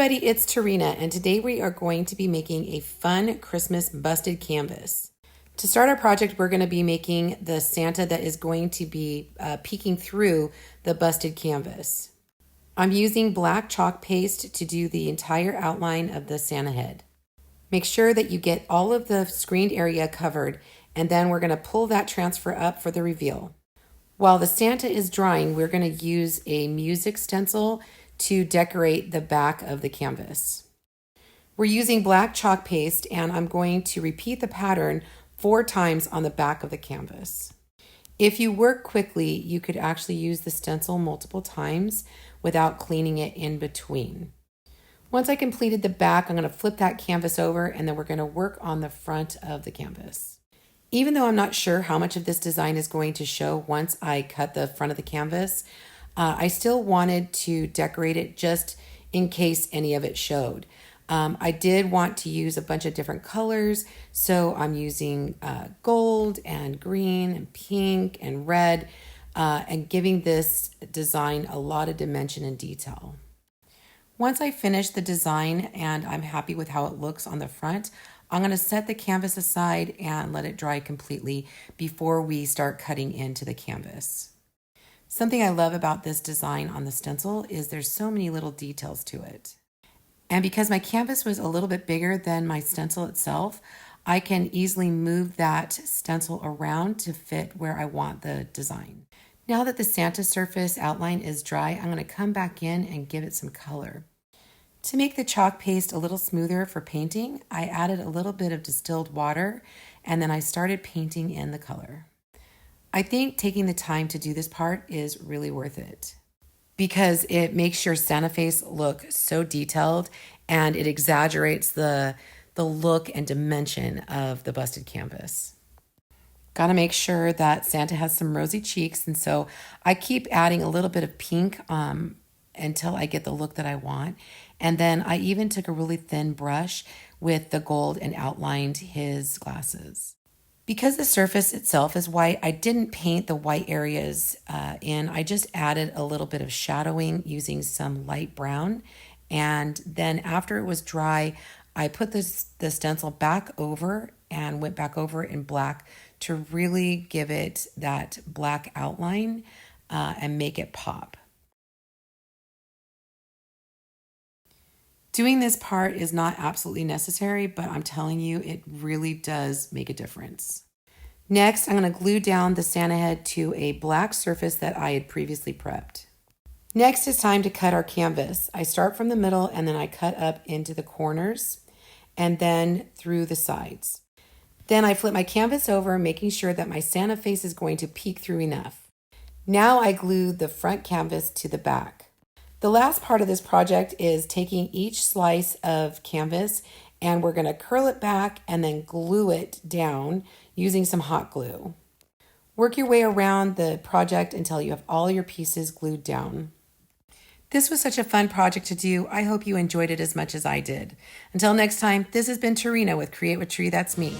everybody, it's Tarina, and today we are going to be making a fun Christmas busted canvas. To start our project, we're going to be making the Santa that is going to be peeking through the busted canvas. I'm using black chalk paste to do the entire outline of the Santa head. Make sure that you get all of the screened area covered, and then we're going to pull that transfer up for the reveal. While the Santa is drying, we're going to use a music stencil to decorate the back of the canvas. We're using black chalk paste, and I'm going to repeat the pattern 4 times on the back of the canvas. If you work quickly, you could actually use the stencil multiple times without cleaning it in between. Once I completed the back, I'm going to flip that canvas over, and then we're going to work on the front of the canvas. Even though I'm not sure how much of this design is going to show once I cut the front of the canvas, I still wanted to decorate it just in case any of it showed. I did want to use a bunch of different colors, so I'm using gold and green and pink and red, and giving this design a lot of dimension and detail. Once I finish the design and I'm happy with how it looks on the front, I'm going to set the canvas aside and let it dry completely before we start cutting into the canvas. Something I love about this design on the stencil is there's so many little details to it. And because my canvas was a little bit bigger than my stencil itself, I can easily move that stencil around to fit where I want the design. Now that the Santa surface outline is dry, I'm going to come back in and give it some color. To make the chalk paste a little smoother for painting, I added a little bit of distilled water, and then I started painting in the color. I think taking the time to do this part is really worth it because it makes your Santa face look so detailed, and it exaggerates the look and dimension of the busted canvas. Got to make sure that Santa has some rosy cheeks, and so I keep adding a little bit of pink until I get the look that I want. And then I even took a really thin brush with the gold and outlined his glasses. Because the surface itself is white, I didn't paint the white areas in. I just added a little bit of shadowing using some light brown. And then after it was dry, I put the stencil back over and went back over in black to really give it that black outline and make it pop. Doing this part is not absolutely necessary, but I'm telling you, it really does make a difference. Next, I'm going to glue down the Santa head to a black surface that I had previously prepped. Next, it's time to cut our canvas. I start from the middle and then I cut up into the corners and then through the sides. Then I flip my canvas over, making sure that my Santa face is going to peek through enough. Now I glue the front canvas to the back. The last part of this project is taking each slice of canvas and we're going to curl it back and then glue it down using some hot glue. Work your way around the project until you have all your pieces glued down. This was such a fun project to do. I hope you enjoyed it as much as I did. Until next time, this has been Tarina with Create with Tree, That's Me.